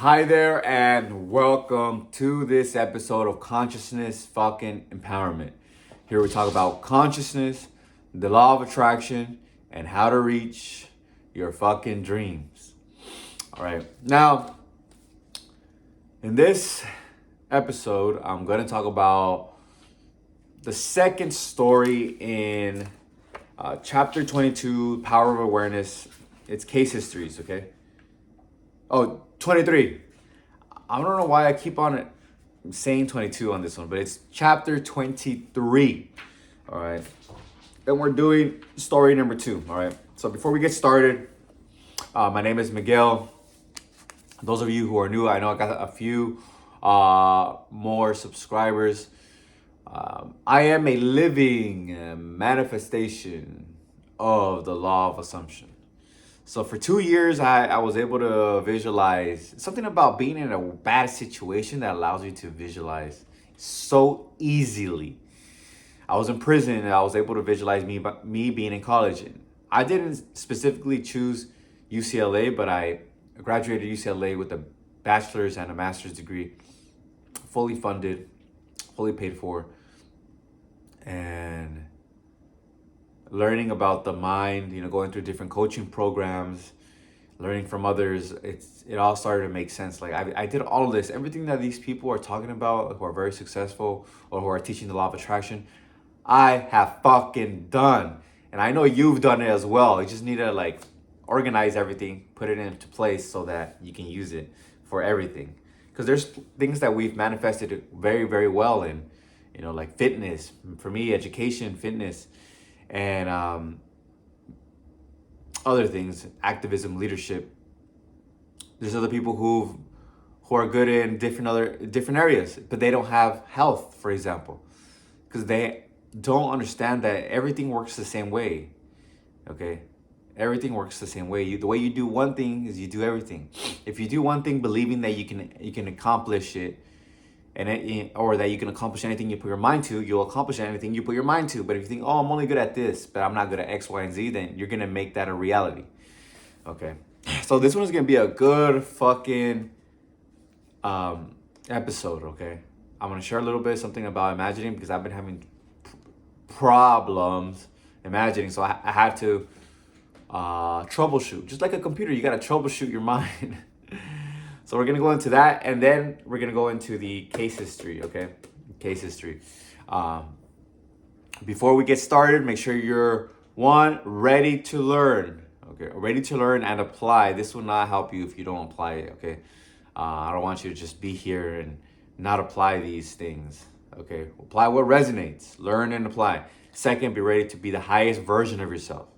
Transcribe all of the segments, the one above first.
Hi there, and welcome to this episode of Consciousness Fucking Empowerment. Here we talk about consciousness, the law of attraction, and how to reach your fucking dreams. All right, now in this episode, I'm going to talk about the second story in chapter 22, Power of Awareness. It's case histories, okay? Oh, 23. I don't know why I keep on saying 22 on this one, but it's chapter 23. All right. And we're doing story number 2. All right. So before we get started, my name is Miguel. Those of you who are new, I know I got a few more subscribers. I am a living manifestation of the law of assumption. So for 2 years, I was able to visualize something about being in a bad situation that allows you to visualize so easily. I was in prison and I was able to visualize me being in college. I didn't specifically choose UCLA, but I graduated UCLA with a bachelor's and a master's degree, fully funded, fully paid for, and learning about the mind, going through different coaching programs, learning from others, it all started to make sense. Like I did all of this, everything that these people are talking about who are very successful or who are teaching the law of attraction, I have fucking done. And I know you've done it as well. You just need to organize everything, put it into place so that you can use it for everything. Because there's things that we've manifested very, very well in, like fitness. For me, education, fitness, and other things, activism, leadership. There's other people who are good in different areas, but they don't have health, for example, because they don't understand that everything works the same way. Okay, everything works the same way. The way you do one thing is you do everything. If you do one thing believing that you can accomplish it, or that you can accomplish anything you put your mind to, you'll accomplish anything you put your mind to. But if you think, oh, I'm only good at this, but I'm not good at X, Y, and Z, then you're gonna make that a reality. Okay. So this one is gonna be a good fucking episode, okay? I'm gonna share a little bit something about imagining because I've been having problems imagining. So I had to troubleshoot. Just like a computer, you gotta troubleshoot your mind. So we're going to go into that, and then we're going to go into the case history, okay? Case history. Before we get started, make sure you're, ready to learn, okay? Ready to learn and apply. This will not help you if you don't apply it, okay? I don't want you to just be here and not apply these things, okay? Apply what resonates. Learn and apply. Second, be ready to be the highest version of yourself.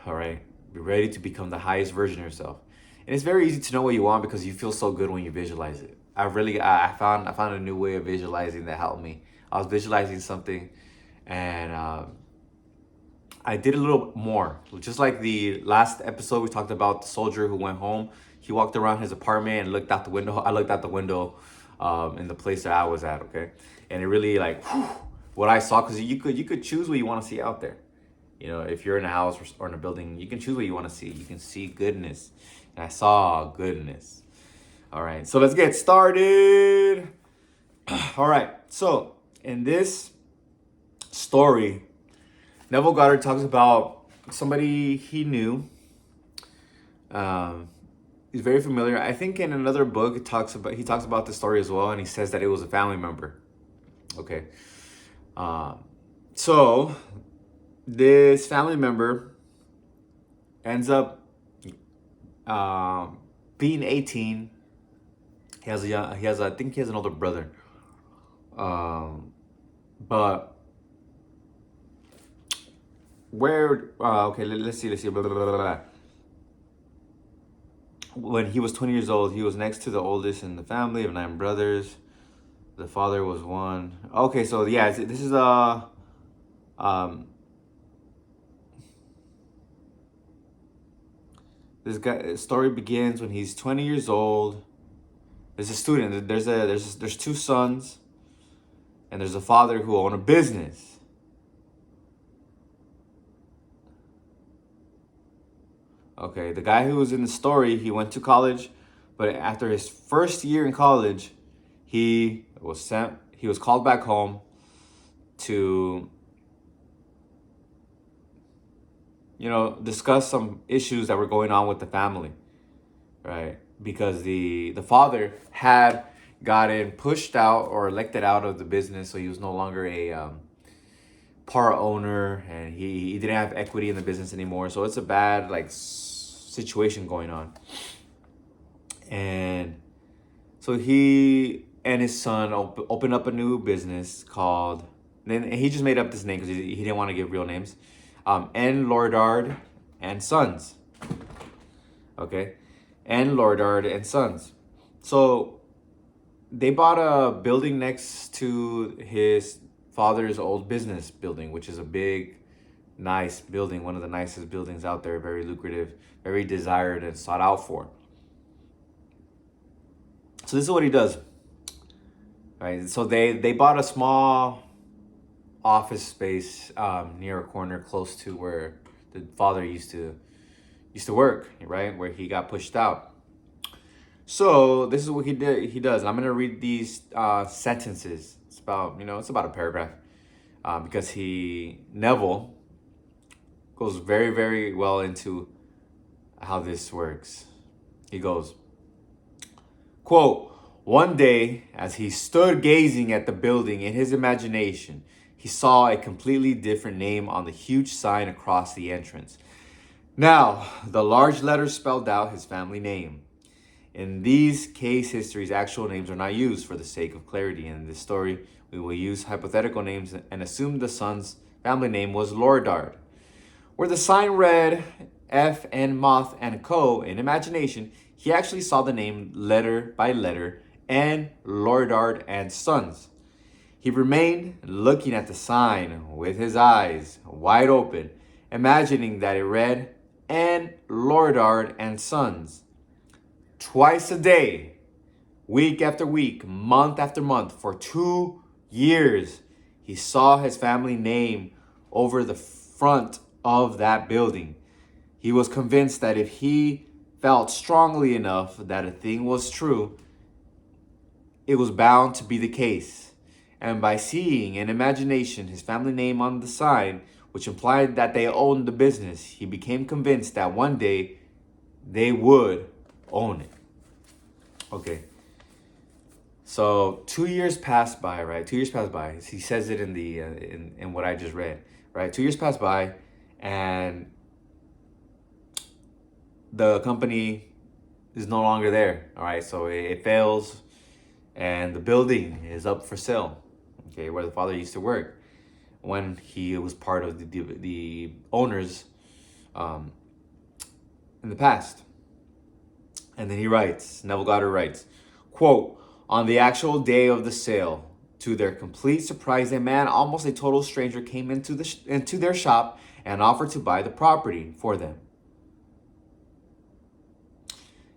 All right? Be ready to become the highest version of yourself. And it's very easy to know what you want because you feel so good when you visualize it. I found a new way of visualizing that helped me. I was visualizing something, and I did a little more. Just like the last episode, we talked about the soldier who went home. He walked around his apartment and looked out the window. I looked out the window in the place that I was at, okay? And it really what I saw, because you could choose what you want to see out there. If you're in a house or in a building, you can choose what you want to see. You can see goodness. And I saw goodness. All right, so let's get started. All right, so in this story, Neville Goddard talks about somebody he knew. He's very familiar. I think in another book, he talks about this story as well, and he says that it was a family member. Okay, so this family member ends up being 18. I think he has an older brother. But where? Okay, let's see. Blah, blah, blah, blah. When he was 20 years old, he was next to the oldest in the family of 9 brothers. The father was one. Okay, so yeah, this is This story begins when he's 20 years old. There's a student. There's 2 sons, and there's a father who own a business. Okay, the guy who was in the story, he went to college But after his first year in college, he was called back home to, discuss some issues that were going on with the family, right? Because the father had gotten pushed out or elected out of the business, so he was no longer a part owner, and he didn't have equity in the business anymore. So it's a bad situation going on. And so he and his son opened up a new business called, then he just made up this name because he didn't want to give real names, N. Lordard and Sons. Okay, N. Lordard and Sons. So they bought a building next to his father's old business building, which is a big, nice building, one of the nicest buildings out there, very lucrative, very desired and sought out for. So this is what he does. Right. So they bought a small office space near a corner close to where the father used to work, right? Where he got pushed out. So this is what he does. And I'm gonna read these sentences. It's about a paragraph, because Neville goes very, very well into how this works. He goes, quote, "One day, as he stood gazing at the building in his imagination, he saw a completely different name on the huge sign across the entrance. Now, the large letters spelled out his family name. In these case histories, actual names are not used for the sake of clarity. In this story, we will use hypothetical names and assume the son's family name was Lordard. Where the sign read F and Moth and Co. in imagination, he actually saw the name letter by letter and Lordard and Sons. He remained looking at the sign with his eyes wide open, imagining that it read and Lordard and Sons. Twice a day, week after week, month after month, for 2 years, he saw his family name over the front of that building. He was convinced that if he felt strongly enough that a thing was true, it was bound to be the case. And by seeing in imagination his family name on the sign, which implied that they owned the business, he became convinced that one day they would own it." Okay. So 2 years passed by, right? 2 years passed by. He says it in the in what I just read, right? 2 years passed by, and the company is no longer there. All right, so it fails, and the building is up for sale. Okay, where the father used to work when he was part of the owners in the past. And then Neville Goddard writes, quote, "On the actual day of the sale, to their complete surprise, a man, almost a total stranger, came into their shop and offered to buy the property for them.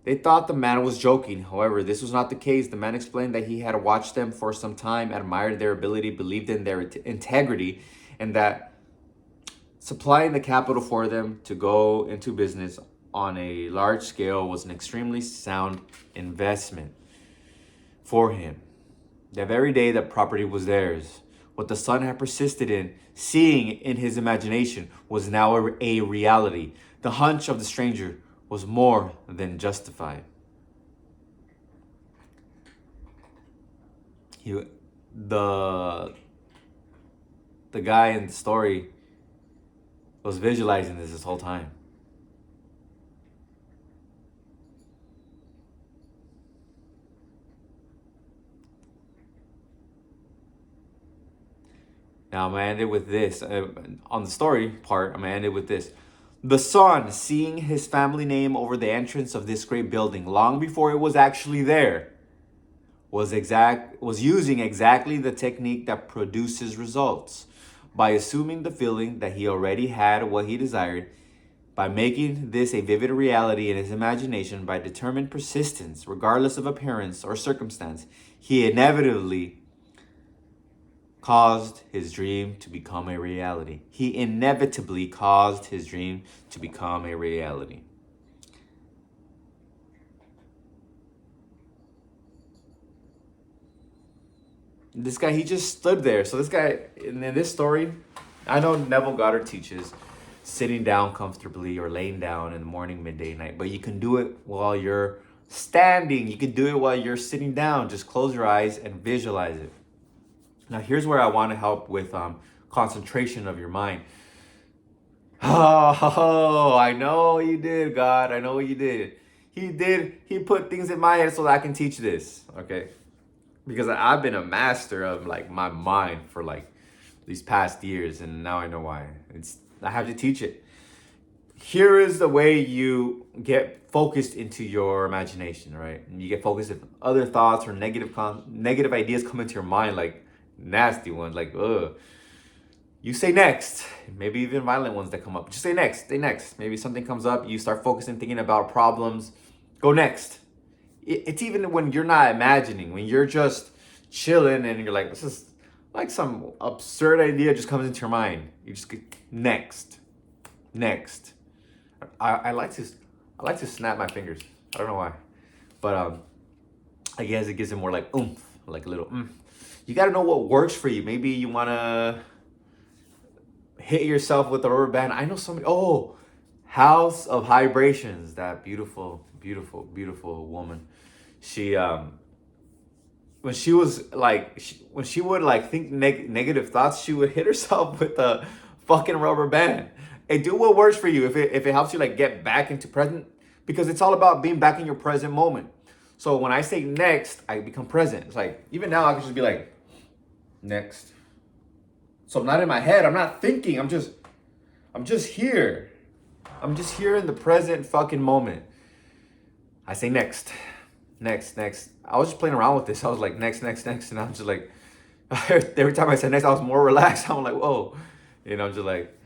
They thought the man was joking. However, this was not the case. The man explained that he had watched them for some time, admired their ability, believed in their integrity, and that supplying the capital for them to go into business on a large scale was an extremely sound investment for him. That very day, the property was theirs. What the son had persisted in seeing in his imagination was now a reality. The hunch of the stranger was more than justified." The guy in the story was visualizing this whole time. Now I'm gonna end it with this. On the story part, I'm gonna end it with this. "The son, seeing his family name over the entrance of this great building long before it was actually there, was using exactly the technique that produces results. By assuming the feeling that he already had what he desired, by making this a vivid reality in his imagination, by determined persistence, regardless of appearance or circumstance, he inevitably caused his dream to become a reality. He inevitably caused his dream to become a reality." This guy, he just stood there. So this guy, in this story, I know Neville Goddard teaches sitting down comfortably or laying down in the morning, midday, night. But you can do it while you're standing. You can do it while you're sitting down. Just close your eyes and visualize it. Now, here's where I want to help with concentration of your mind. Oh, I know what you did, God. I know what you did. He put things in my head so that I can teach this, okay? Because I've been a master of like my mind for like these past years, and now I know why. I have to teach it. Here is the way you get focused into your imagination, right? And you get focused if other thoughts or negative ideas come into your mind, like nasty ones, like ugh. You say next, maybe even violent ones that come up. Just say next, say next. Maybe something comes up, you start focusing, thinking about problems. Go next. It's even when you're not imagining, when you're just chilling and you're like, this is like some absurd idea just comes into your mind. You just get next. I like to snap my fingers. I don't know why, but I guess it gives it more like oomph, like a little oomph. You got to know what works for you. Maybe you want to hit yourself with a rubber band. I know somebody. Oh, House of Vibrations. That beautiful woman. She when she was like when she would like think negative thoughts, she would hit herself with a fucking rubber band. Hey, do what works for you. If it helps you like get back into present, because it's all about being back in your present moment. So when I say next, I become present. It's like even now I can just be like next. So I'm not in my head. I'm not thinking. I'm just here. I'm just here in the present fucking moment. I say next. I was just playing around with this. I was like next, and I'm just like every time I said next, I was more relaxed. I'm like whoa, I'm just like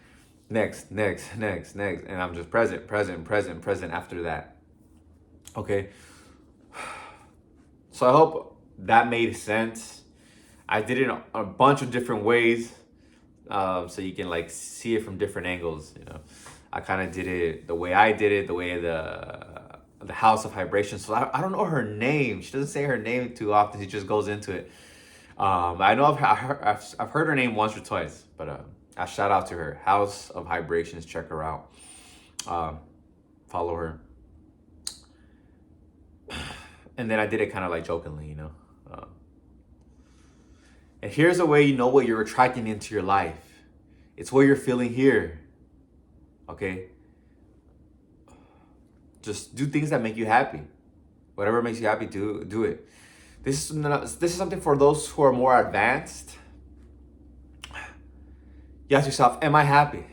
next, and I'm just present after that. Okay. So I hope that made sense. I did it in a bunch of different ways, so you can like see it from different angles. I kind of did it the way I did it, the way the House of Vibration. So I don't know her name. She doesn't say her name too often. She just goes into it. I know I've heard her name once or twice, but I shout out to her. House of Vibrations. Check her out. Follow her. And then I did it kind of like jokingly, And here's a way you know what you're attracting into your life. It's what you're feeling here. Okay? Just do things that make you happy. Whatever makes you happy, do it. This is something for those who are more advanced. You ask yourself, am I happy?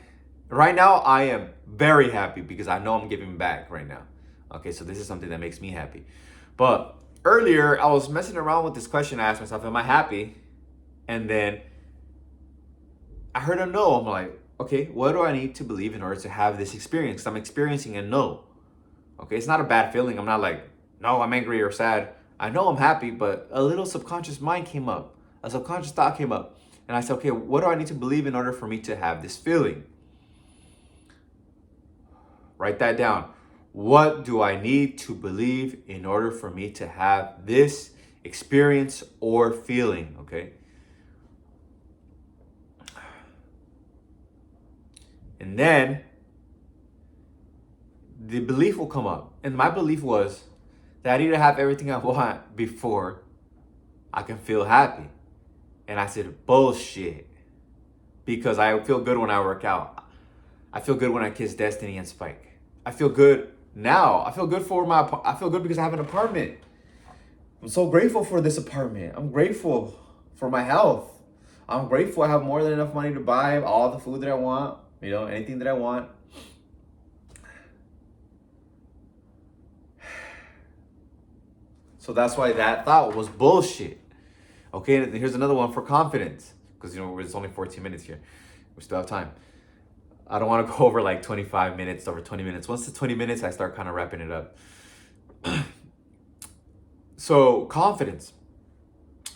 Right now, I am very happy because I know I'm giving back right now. Okay, so this is something that makes me happy. But earlier, I was messing around with this question. I asked myself, am I happy? And then I heard a no. I'm like, okay, what do I need to believe in order to have this experience? 'Cause I'm experiencing a no. Okay, it's not a bad feeling. I'm not like, no, I'm angry or sad. I know I'm happy, but a little subconscious mind came up. A subconscious thought came up. And I said, okay, what do I need to believe in order for me to have this feeling? Write that down. What do I need to believe in order for me to have this experience or feeling? Okay. And then the belief will come up. And my belief was that I need to have everything I want before I can feel happy. And I said, bullshit. Because I feel good when I work out. I feel good when I kiss Destiny and Spike. I feel good now. I feel good because I have an apartment. I'm so grateful for this apartment. I'm grateful for my health. I'm grateful I have more than enough money to buy all the food that I want. Anything that I want. So that's why that thought was bullshit. Okay, and here's another one for confidence. Because, it's only 14 minutes here. We still have time. I don't want to go over like 25 minutes, over 20 minutes. Once it's 20 minutes, I start kind of wrapping it up. So, confidence.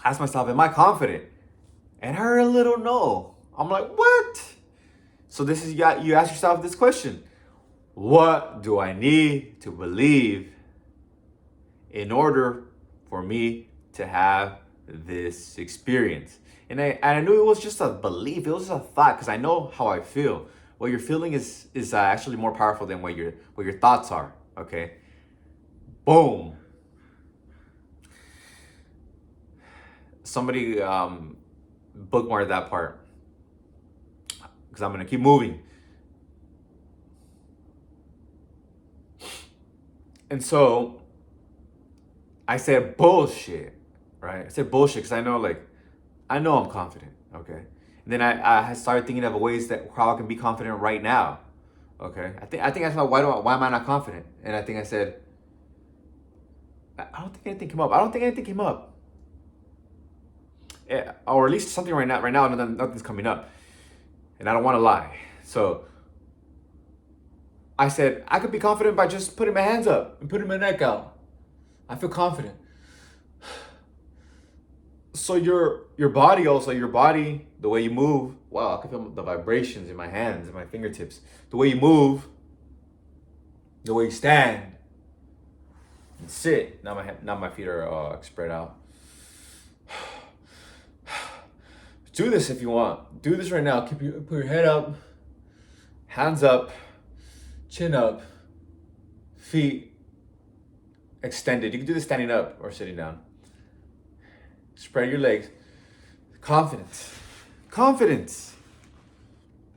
Ask myself, am I confident? And I heard a little no. I'm like, what? So this is, you ask yourself this question. What do I need to believe in order for me to have this experience. And I knew it was just a belief, it was just a thought, because I know how I feel. What you're feeling is actually more powerful than what your thoughts are. Okay. Boom. Somebody bookmark that part, because I'm gonna keep moving. And so I said bullshit, right? I said bullshit because I know I'm confident, okay? And then I started thinking of ways that how I can be confident right now, okay? I think I thought, why am I not confident? And I think I said, I don't think anything came up. I don't think anything came up. Or at least something right now. Right now, nothing's coming up. And I don't want to lie. So I said, I could be confident by just putting my hands up and putting my neck out. I feel confident. So your body, the way you move, wow, I can feel the vibrations in my hands and my fingertips. The way you move, the way you stand and sit. Now my feet are spread out. Do this if you want. Do this right now. Put your head up, hands up, chin up, feet extended. You can do this standing up or sitting down. Spread your legs. Confidence.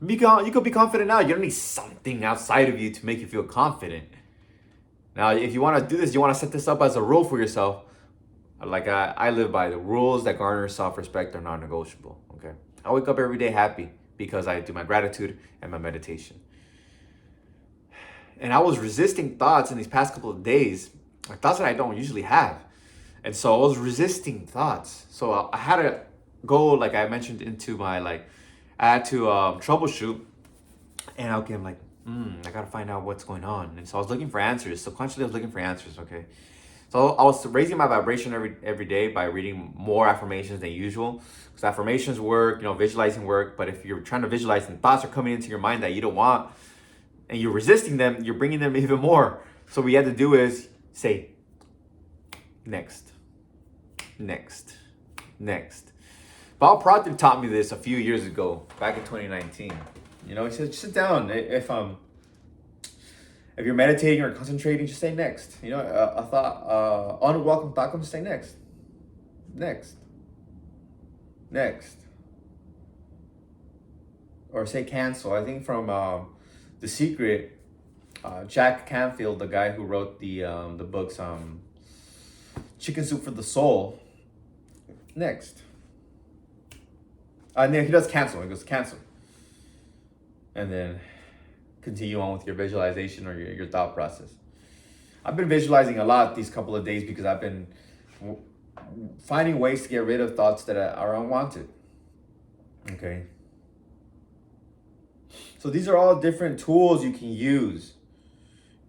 You could be confident now. You don't need something outside of you to make you feel confident. Now, if you want to do this, you want to set this up as a rule for yourself. Like I live by the rules that garner self-respect are non-negotiable. Okay, I wake up every day happy because I do my gratitude and my meditation. And I was resisting thoughts in these past couple of days, like thoughts that I don't usually have. And so I was resisting thoughts. So I had to go, like I mentioned, into my I had to troubleshoot. And I'm like, I gotta find out what's going on. And so I was looking for answers. Subconsciously, I was looking for answers. Okay. So I was raising my vibration every day by reading more affirmations than usual. Because affirmations work, visualizing work. But if you're trying to visualize and thoughts are coming into your mind that you don't want, and you're resisting them, you're bringing them even more. So what you had to do is say, next. Bob Proctor taught me this a few years ago, back in 2019. He said, just sit down. If you're meditating or concentrating, just say next. A thought, unwelcome thought comes, say next. Or say cancel. I think from The Secret, Jack Canfield, the guy who wrote the books Chicken Soup for the Soul. Next. He does cancel. He goes cancel. And then continue on with your visualization or your thought process. I've been visualizing a lot these couple of days because I've been finding ways to get rid of thoughts that are unwanted. Okay. So these are all different tools you can use.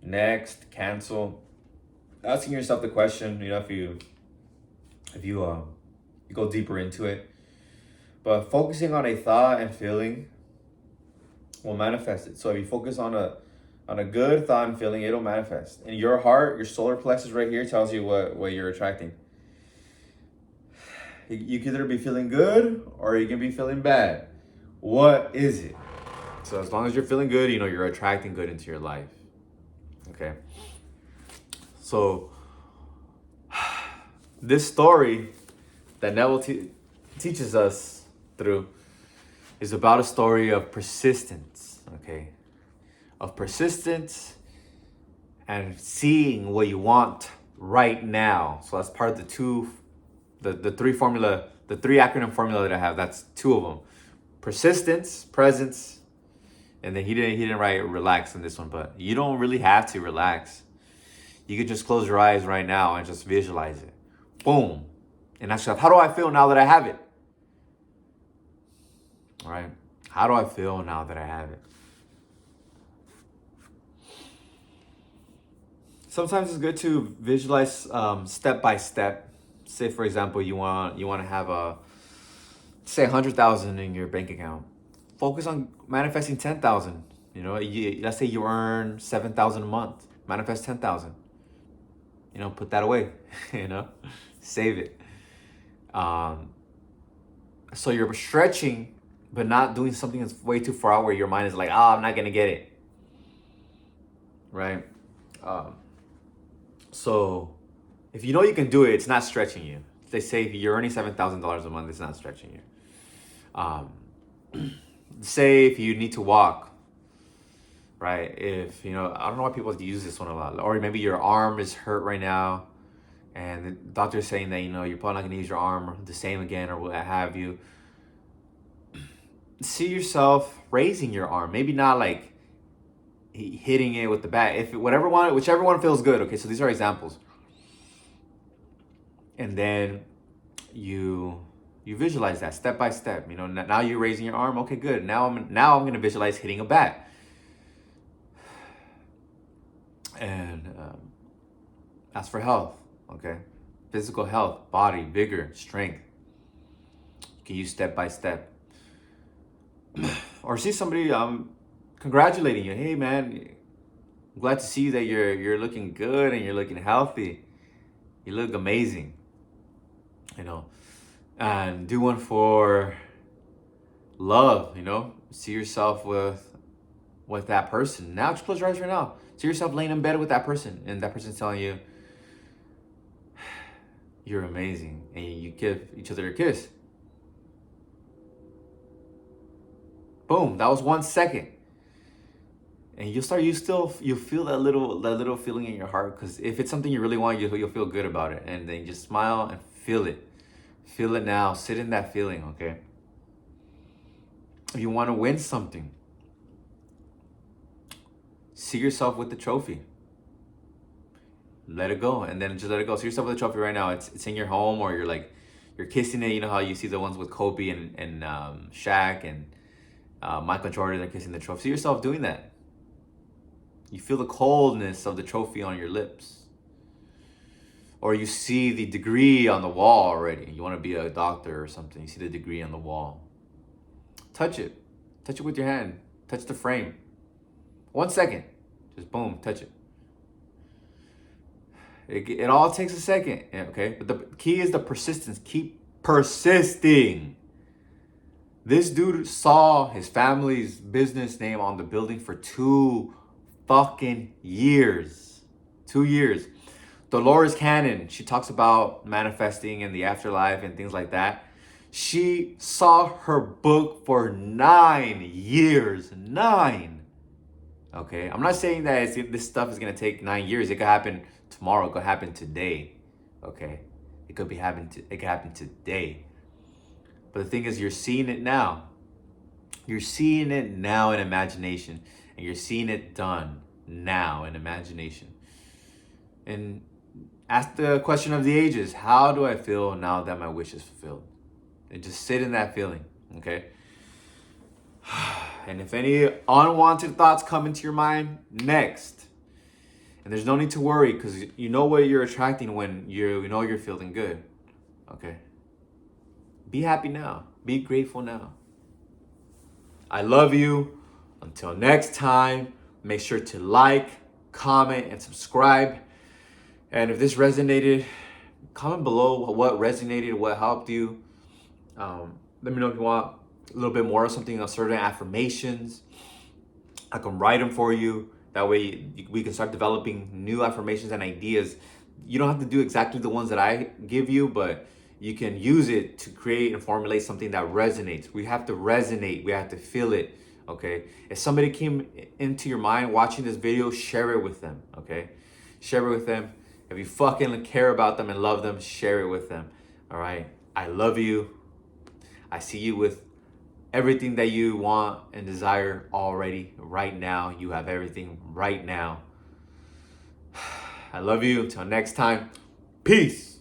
Next, cancel. Asking yourself the question, if you go deeper into it. But focusing on a thought and feeling will manifest it. So if you focus on a good thought and feeling, it'll manifest. In your heart, your solar plexus right here tells you what you're attracting. You can either be feeling good or you can be feeling bad. What is it? So as long as you're feeling good, you're attracting good into your life. Okay. So this story that Neville teaches us through is about a story of persistence, okay? Of persistence and seeing what you want right now. So that's part of the three acronym formula that I have. That's two of them. Persistence, presence, and then he didn't write relax in this one, but you don't really have to relax. You could just close your eyes right now and just visualize it. Boom. And ask yourself, how do I feel now that I have it? All right. How do I feel now that I have it? Sometimes it's good to visualize step by step. Say, for example, you want to have say 100,000 in your bank account. Focus on manifesting 10,000. Let's say you earn 7,000 a month. Manifest 10,000. Put that away. Save it. So you're stretching, but not doing something that's way too far out where your mind is like, I'm not gonna get it. Right? So if you know you can do it, it's not stretching you. They say if you're earning $7,000 a month, it's not stretching you. Say if you need to walk, right? If, I don't know why people use this one a lot. Or maybe your arm is hurt right now and the doctor's saying that, you're probably not gonna use your arm the same again or what have you. See yourself raising your arm. Maybe not like hitting it with the bat. Whichever one feels good. Okay, so these are examples. And then you visualize that step by step. Now you're raising your arm. Okay, good. Now I'm gonna visualize hitting a bat. And ask for health. Okay, physical health, body, vigor, strength. You can use step by step. Or see somebody congratulating you. Hey man, I'm glad to see that you're looking good and you're looking healthy. You look amazing. And do one for love. See yourself with that person. Now just close your eyes right now. See yourself laying in bed with that person, and that person's telling you you're amazing, and you give each other a kiss. Boom, that was 1 second. And you'll feel that little feeling in your heart, because if it's something you really want, you'll feel good about it. And then just smile and feel it. Feel it now. Sit in that feeling, okay? If you want to win something, see yourself with the trophy. Let it go, and then just let it go. See yourself with the trophy right now. It's in your home, or you're kissing it. You know how you see the ones with Kobe and Shaq and Michael Jordan are kissing the trophy. See yourself doing that. You feel the coldness of the trophy on your lips. Or you see the degree on the wall already. You want to be a doctor or something. You see the degree on the wall. Touch it. Touch it with your hand. Touch the frame. 1 second. Just boom, touch it. It all takes a second, okay? But the key is the persistence. Keep persisting. This dude saw his family's business name on the building for 2 fucking years. 2 years. Dolores Cannon, she talks about manifesting and the afterlife and things like that. She saw her book for 9 years. 9. Okay, I'm not saying that this stuff is gonna take 9 years. It could happen tomorrow. It could happen today. Okay, it could happen today. But the thing is, you're seeing it now. You're seeing it now in imagination, and you're seeing it done now in imagination. And ask the question of the ages: how do I feel now that my wish is fulfilled? And just sit in that feeling. Okay. And if any unwanted thoughts come into your mind, next. And there's no need to worry, because you know what you're attracting when you know you're feeling good. Okay. Be happy now. Be grateful now. I love you. Until next time, make sure to like, comment, and subscribe. And if this resonated, comment below what resonated, what helped you. Let me know if you want a little bit more of something, of certain affirmations. I can write them for you. That way we can start developing new affirmations and ideas. You don't have to do exactly the ones that I give you, but you can use it to create and formulate something that resonates. We have to resonate. We have to feel it, okay? If somebody came into your mind watching this video, share it with them, okay? Share it with them. If you fucking care about them and love them, share it with them, all right? I love you. I see you with everything that you want and desire already right now. You have everything right now. I love you. Until next time, peace.